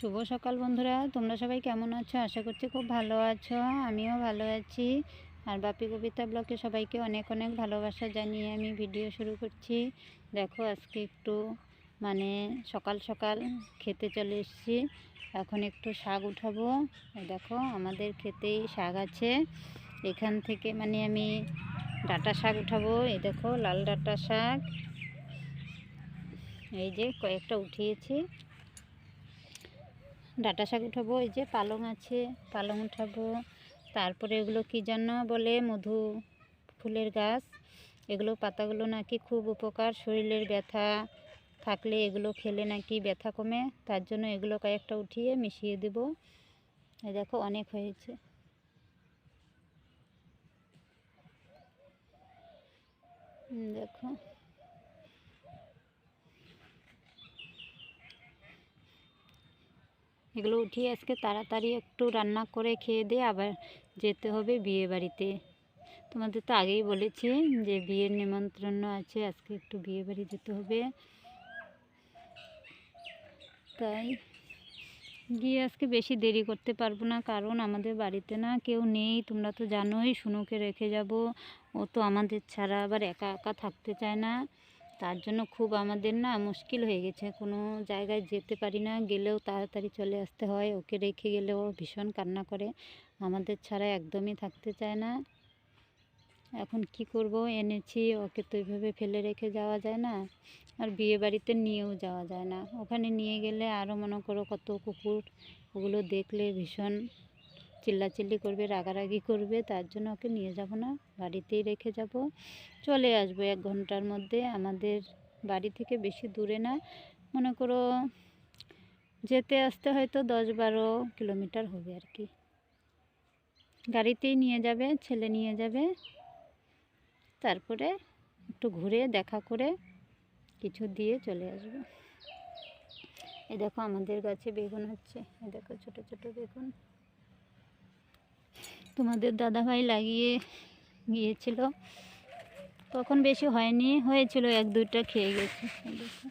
শুভ সকাল বন্ধুরা, তোমরা সবাই কেমন আছো? আশা করছি খুব ভালো আছো। আমিও ভালো আছি। আর বাপি কবিতা ব্লগে সবাইকে অনেক অনেক ভালোবাসা জানিয়ে আমি ভিডিও শুরু করছি। দেখো আজকে একটু সকাল সকাল খেতে চলে এসেছি। এখন একটু শাক উঠাবো। দেখো আমাদের খেতেই শাক আছে, এখান থেকে আমি ডাঁটা শাক উঠাবো। এই দেখো লাল ডাঁটা শাক, এই যে কয়েকটা উঠিয়েছি। ডাঁটা শাক উঠাবো, এই যে পালং আছে, পালং উঠাবো। তারপরে এগুলো কি যেন বলে, মধু ফুলের গাছ। এগুলো পাতাগুলো নাকি খুব উপকার, শরীরের ব্যথা থাকলে এগুলো খেলে নাকি ব্যথা কমে। তার জন্য এগুলো কয়েকটা উঠিয়ে মিশিয়ে দেব। এই দেখো অনেক হয়েছে। দেখো এগুলো উঠিয়ে আজকে তাড়াতাড়ি একটু রান্না করে খেয়ে দিয়ে আবার যেতে হবে বিয়ে বাড়িতে। তোমাদের তো আগেই বলেছি যে বিয়ের নিমন্ত্রণ আছে, আজকে একটু বিয়ে বাড়ি যেতে হবে। তাই গিয়ে আজকে বেশি দেরি করতে পারবো না, কারণ আমাদের বাড়িতে না কেউ নেই। তোমরা তো জানোই, শুনুকে রেখে যাব। ও তো আমাদের ছাড়া আবার একা একা থাকতে চায় না। তার জন্য খুব আমাদের না মুশকিল হয়ে গেছে, কোনো জায়গায় যেতে পারি না। গেলেও তাড়াতাড়ি চলে আসতে হয়। ওকে রেখে গেলেও ভীষণ কান্না করে, আমাদের ছাড়া একদমই থাকতে চায় না। এখন কি করব, এনেছি ওকে, তো এইভাবে ফেলে রেখে যাওয়া যায় না। আর বিয়ে বাড়িতে নিয়েও যাওয়া যায় না। ওখানে নিয়ে গেলে আরও মনে করো কত কুকুর, ওগুলো দেখলে ভীষণ চিল্লাচিল্লি করবে, রাগারাগি করবে। তার জন্য ওকে নিয়ে যাব না, বাড়িতেই রেখে যাব। চলে আসবো 1 ঘন্টার মধ্যে। আমাদের বাড়ি থেকে বেশি দূরে না, মনে করো যেতে আসতে হয়তো 10-12 কিলোমিটার হবে আর কি। গাড়িতেই নিয়ে যাবে, ছেলে নিয়ে যাবে। তারপরে একটু ঘুরে দেখা করে কিছু দিয়ে চলে আসবো। এই দেখো আমাদের গাছে বেগুন হচ্ছে, এই দেখো ছোট ছোট বেগুন। তোমাদের দাদাভাই লাগিয়ে গিয়েছিল, তখন বেশি হয়নি, হয়েছিল 1-2টা খেয়ে গেছে। দেখো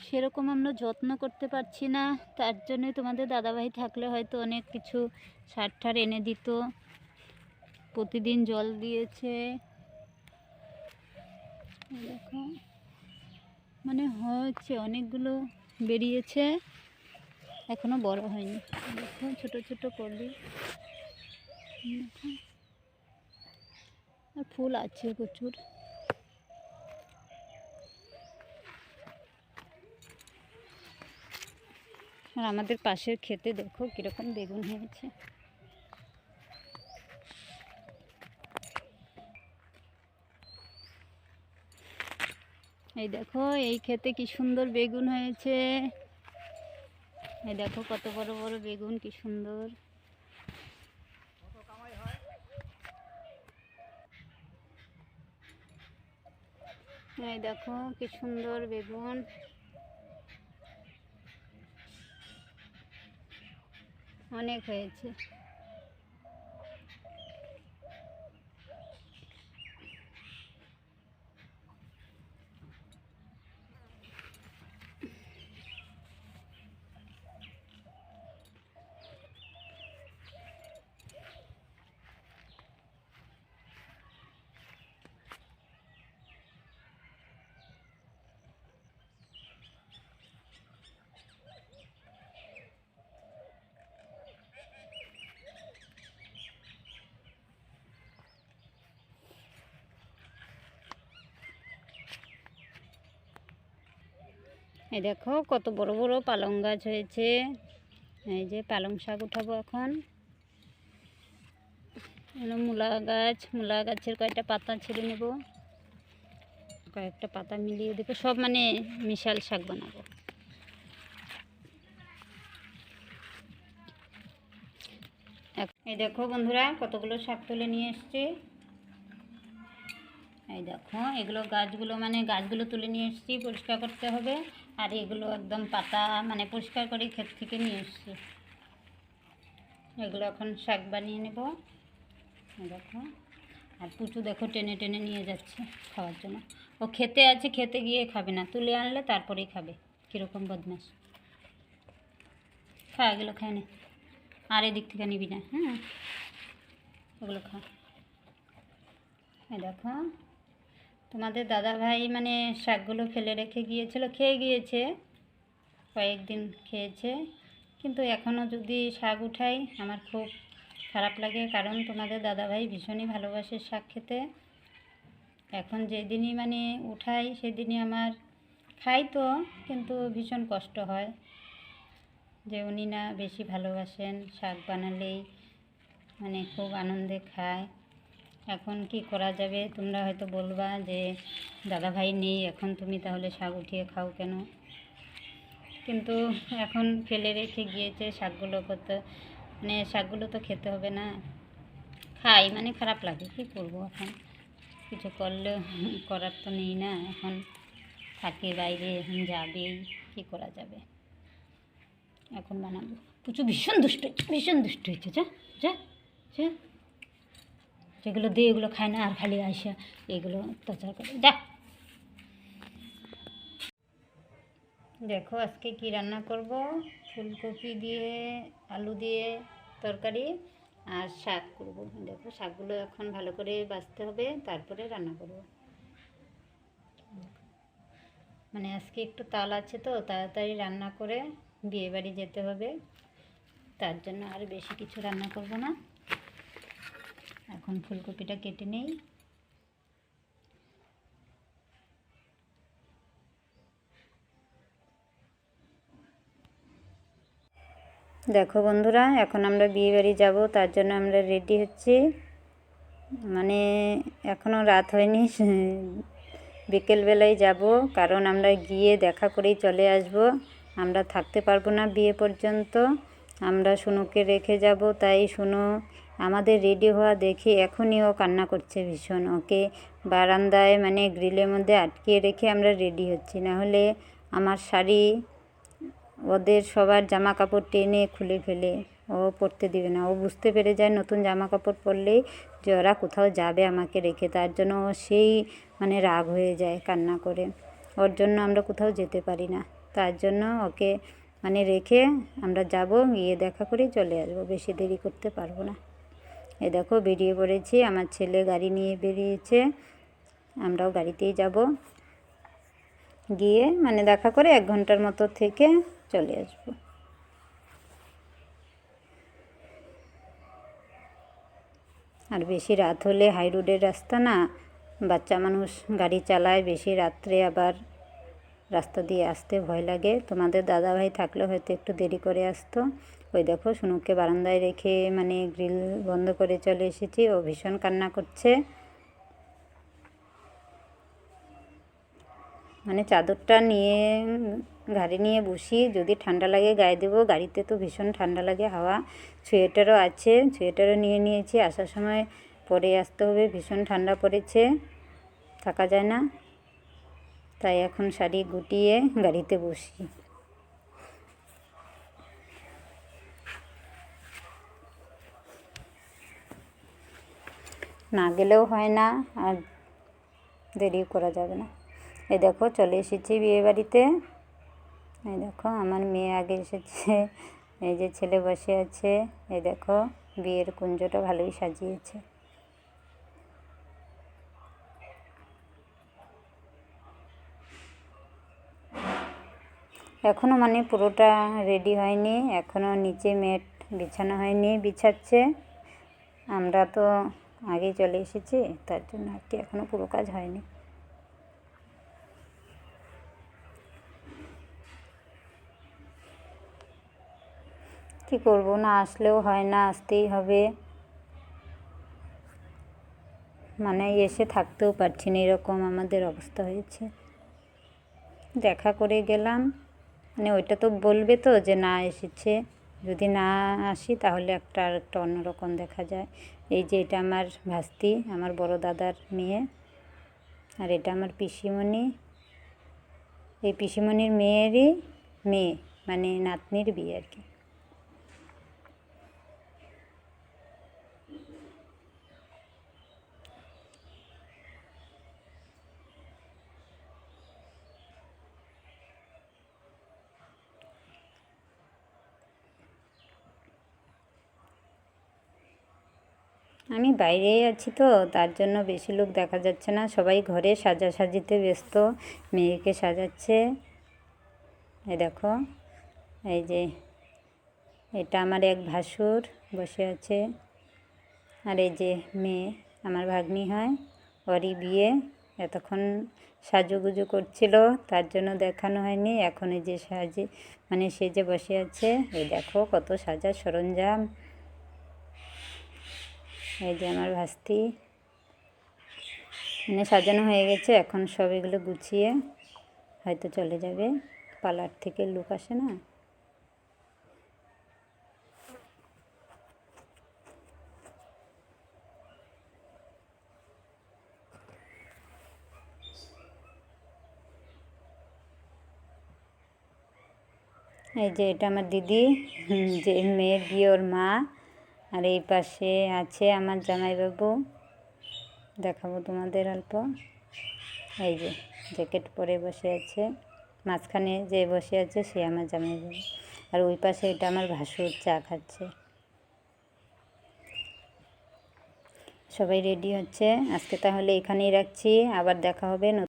সেরকম আমরা যত্ন করতে পারছি না। তার জন্যই তোমাদের দাদাভাই থাকলে হয়তো অনেক কিছু সার টার এনে দিত। প্রতিদিন জল দিয়েছে। দেখো হচ্ছে, অনেকগুলো বেরিয়েছে, এখনো বড় হয়নি। দেখো ছোট ছোট কলি, আর ফুল আছে প্রচুর। আর আমাদের পাশের ক্ষেতে দেখো কিরকম বেগুন হয়েছে। এই দেখো এই ক্ষেতে কি সুন্দর বেগুন হয়েছে। এই দেখো কত বড় বড় বেগুন, কি সুন্দর। এই দেখো কি সুন্দর বেগুন, অনেক হয়েছে। এই দেখো কত বড় বড় পালং গাছ হয়েছে। এই যে পালং শাক উঠাবো এখন। মূলা গাছ, মূলা গাছের কয়েকটা পাতা ছিঁড়ে নেব, কয়েকটা পাতা মিলিয়ে দেবো, সব মিশাল শাক বানাবো। এই দেখো বন্ধুরা কতগুলো শাক তুলে নিয়ে এসছি। এই দেখো এগুলো গাছগুলো গাছগুলো তুলে নিয়ে এসছি, পরিষ্কার করতে হবে। আর এগুলো একদম পাতা পরিষ্কার করে ক্ষেত থেকে নিয়ে এসছি। এগুলো এখন শাক বানিয়ে নেব। দেখো আর পুচু দেখো টেনে টেনে নিয়ে যাচ্ছে খাওয়ার জন্য। ও খেতে আছে, খেতে গিয়ে খাবে না, তুলে আনলে তারপরেই খাবে। কীরকম বদমাশ। খা, এগুলো খায় নে, আর এদিক থেকে নিবি না, হ্যাঁ ওগুলো খা। এই দেখো তোমাদের দাদাভাই মানে শাকগুলো ফেলে রেখে গিয়েছিল, খেয়ে গিয়েছে, কয়েকদিন খেয়েছে, কিন্তু এখনও যদি শাক উঠাই আমার খুব খারাপ লাগে, কারণ তোমাদের দাদাভাই ভীষণই ভালোবাসে শাক খেতে। এখন যেদিনই মানে উঠাই সেদিনই আমার খাই তো, কিন্তু ভীষণ কষ্ট হয় যে উনি না বেশি ভালোবাসেন, শাক বানালেই মানে খুব আনন্দে খায়। এখন কি করা যাবে? তোমরা হয়তো বলবা যে দাদাভাই নেই, এখন তুমি তাহলে শাক উঠিয়ে খাও কেন? কিন্তু এখন ফেলে রেখে গিয়েছে শাকগুলো, করতে মানে শাকগুলো তো খেতে হবে না, খাই মানে খারাপ লাগে, কী করবো, এখন কিছু করলেও করার তো নেই না, এখন থাকে বাইরে, এখন যাবেই, কী করা যাবে। এখন বানাবো। পুচু ভীষণ দুষ্ট হয়েছে, ভীষণ দুষ্ট হয়েছে, যা যা যা, যেগুলো দিয়ে এগুলো খায় না, আর খালি আসা এগুলো অত্যাচার করে, যা। দেখো আজকে কি রান্না করব, ফুলকপি দিয়ে আলু দিয়ে তরকারি আর শাক করব। দেখো শাকগুলো এখন ভালো করে বাছতে হবে, তারপরে রান্না করব। মানে আজকে একটু তাল আছে তো, তাড়াতাড়ি রান্না করে বিয়েবাড়ি যেতে হবে, তার জন্য আর বেশি কিছু রান্না করব না। এখন ফুলকপিটা কেটে নেই। দেখো বন্ধুরা, এখন আমরা বিয়েবাড়ি যাব, তার জন্য আমরা রেডি হচ্ছি। মানে এখনও রাত হয়নি, বিকেলবেলায় যাব, কারণ আমরা গিয়ে দেখা করেই চলে আসব, আমরা থাকতে পারবো না বিয়ে পর্যন্ত, আমরা শুনুকে রেখে যাব। তাই শুনু আমাদের রেডি হওয়া দেখে এখনই ও কান্না করছে ভীষণ, ওকে বারান্দায় মানে গ্রিলের মধ্যে আটকিয়ে রেখে আমরা রেডি হচ্ছি, নাহলে আমার শাড়ি ওদের সবার জামা কাপড় টেনে খুলে ফেলে, ও পরতে দিবে না। ও বুঝতে পেরে যায় নতুন জামা কাপড় পরলেই যে ওরা কোথাও যাবে আমাকে রেখে, তার জন্য ও সেই মানে রাগ হয়ে যায় কান্না করে, ওর জন্য আমরা কোথাও যেতে পারি না, তার জন্য ওকে মানে রেখে আমরা যাব, গিয়ে দেখা করেই চলে আসবো, বেশি দেরি করতে পারবো না। এই দেখো বেরিয়ে পড়েছি, আমার ছেলে গাড়ি নিয়ে বেরিয়েছে, আমরাও গাড়িতেই যাব, গিয়ে মানে দেখা করে 1 ঘন্টার মতো থেকে চলে আসবো। আর বেশি রাত হলে হাই রোডের রাস্তা না, বাচ্চা মানুষ গাড়ি চালায় বেশি রাত্রে, আবার রাস্তা দিয়ে আসতে ভয় লাগে। তোমাদের দাদাভাই থাকলে হয়তো একটু দেরি করে আসতো। ওই দেখো শুনুকে বারান্দায় রেখে মানে গ্রিল বন্ধ করে চলে এসেছি, ও ভীষণ কান্না করছে। মানে চাদরটা নিয়ে ঘাড়ে নিয়ে বসি, যদি ঠান্ডা লাগে গায়ে দেবো, গাড়িতে তো ভীষণ ঠান্ডা লাগে, হাওয়া। সোয়েটারও আছে, সোয়েটারও নিয়ে নিয়েছি, আসার সময় পরে আসতে হবে, ভীষণ ঠান্ডা পড়েছে, থাকা যায় না, তাই এখন শাড়ি গুটিয়ে গাড়িতে বসি। না গেলেও হয় না, আর দেরিও করা যাবে না। এই দেখো চলে এসেছি বিয়েবাড়িতে, এই দেখো আমার মেয়ে আগে এসেছে, এই যে ছেলে বসে আছে, এই দেখো বিয়ের কুঞ্জটা ভালোই সাজিয়েছে। এখনও মানে পুরোটা রেডি হয়নি, এখনও নিচে মেট বিছানো হয়নি, বিছাচ্ছে, আমরা তো আগেই চলে এসেছি, তার জন্য আর কি এখনও পুরো কাজ হয়নি। কী করবো, না আসলেও হয় না, আসতেই হবে, মানে এসে থাকতেও পারছি না, এরকম আমাদের অবস্থা হয়েছে। দেখা করে গেলাম, মানে ওইটা তো বলবে তো যে না এসেছে, যদি না আসি তাহলে একটা আরেকটা অন্যরকম দেখা যায়। এই যে এটা আমার ভাস্তি, আমার বড় দাদার মেয়ে, আর এটা আমার পিসিমণি, এই পিসিমণির মেয়েরই মেয়ে, মানে নাতনির বিয়ে আর কি। আমি বাইরেই আছি তো, তার জন্য বেশি লোক দেখা যাচ্ছে না, সবাই ঘরে সাজাসাজিতে ব্যস্ত, মেয়েকে সাজাচ্ছে। এই দেখো, এই যে এটা আমার এক ভাসুর বসে আছে, আর এই যে মেয়ে আমার ভাগ্নি হয়, ওরই বিয়ে। এতক্ষণ সাজুগুজু করছিল, তার জন্য দেখানো হয়নি। এখন এই যে সেজে বসে আছে। এই দেখো কত সাজার সরঞ্জাম। এই যে আমার ভাস্তি, সাজানো হয়ে গেছে। এখন সব এগুলো গুছিয়ে হয়তো চলে যাবে, পার্লার থেকে লোক আসে না। এই যে এটা আমার দিদি, যে মেয়ের বিয়ে, ওর মা। আর এই পাশে আছে আমার জামাইবাবু, দেখাবো তোমাদের অল্প। এই যে জ্যাকেট পরে বসে আছে, মাঝখানে যে বসে আছে সে আমার জামাইবাবু। আর ওই পাশে এটা আমার ভাসুর চা খাচ্ছে। সবাই রেডি হচ্ছে। আজকে তাহলে এখানেই রাখছি, আবার দেখা হবে।